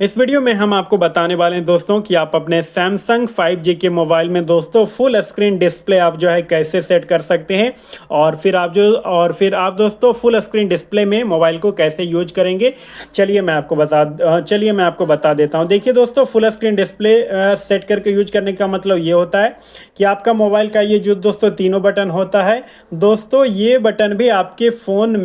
इस वीडियो में हम आपको बताने वाले हैं दोस्तों कि आप अपने सैमसंग 5G के मोबाइल में दोस्तों फुल स्क्रीन डिस्प्ले आप जो है कैसे सेट कर सकते हैं और फिर आप दोस्तों फुल स्क्रीन डिस्प्ले में मोबाइल को कैसे यूज करेंगे। चलिए मैं आपको बता देता हूं। देखिए दोस्तों, फुल स्क्रीन डिस्प्ले सेट करके यूज करने का मतलब ये होता है कि आपका मोबाइल का ये जो दोस्तों तीनों बटन होता है दोस्तों, ये बटन भी आपके फ़ोन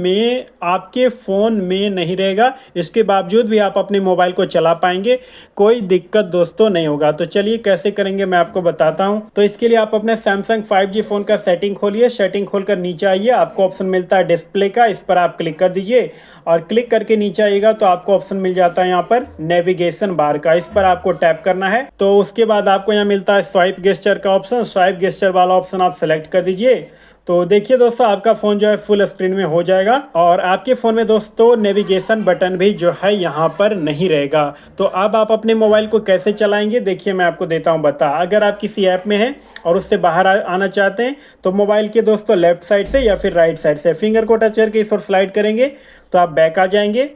में नहीं रहेगा। इसके बावजूद भी आप अपने मोबाइल को चला पाएंगे, कोई दिक्कत दोस्तों नहीं होगा। तो चलिए कैसे करेंगे मैं आपको बताता हूं। तो इसके लिए आप अपने सैमसंग 5G फ़ोन का सेटिंग खोलिए। सेटिंग खोलकर नीचे आइए, आपको ऑप्शन मिलता है डिस्प्ले का, इस पर आप क्लिक कर दीजिए और क्लिक करके नीचे आइएगा तो आपको ऑप्शन मिल जाता है यहाँ पर नेविगेशन बार का, इस पर आपको टैप करना है। तो उसके बाद आपको यहाँ मिलता है स्वाइप गेस्चर का ऑप्शन, स्वाइप गेस्चर वाला ऑप्शन आप सेलेक्ट कर दीजिए। तो देखिए दोस्तों, आपका फ़ोन जो है फुल स्क्रीन में हो जाएगा और आपके फ़ोन में दोस्तों नेविगेशन बटन भी जो है यहाँ पर नहीं रहेगा। तो अब आप अपने मोबाइल को कैसे चलाएंगे, देखिए मैं आपको देता हूँ बता। अगर आप किसी ऐप में हैं और उससे बाहर आना चाहते हैं तो मोबाइल के दोस्तों लेफ्ट साइड से या फिर राइट साइड से फिंगर को टच करके इस ओर स्लाइड करेंगे तो आप बैक आ जाएंगे।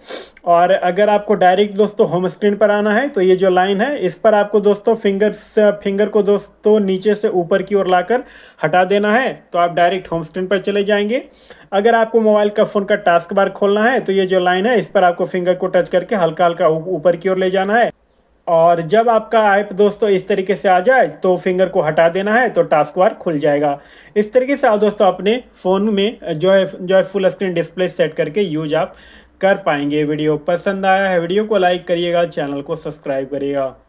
और अगर आपको डायरेक्ट दोस्तों होम स्क्रीन पर आना है तो ये जो लाइन है इस पर आपको दोस्तों फिंगर को दोस्तों नीचे से ऊपर की ओर लाकर हटा देना है तो आप डायरेक्ट होम स्क्रीन पर चले जाएंगे। अगर आपको मोबाइल का फ़ोन का टास्क बार खोलना है तो ये जो लाइन है इस पर आपको फिंगर को टच करके हल्का हल्का ऊपर की ओर ले जाना है और जब आपका ऐप दोस्तों इस तरीके से आ जाए तो फिंगर को हटा देना है तो टास्क बार खुल जाएगा। इस तरीके से आप दोस्तों अपने फ़ोन में जो है फुल स्क्रीन डिस्प्ले सेट करके यूज आप कर पाएंगे। वीडियो पसंद आया है, वीडियो को लाइक करिएगा, चैनल को सब्सक्राइब करिएगा।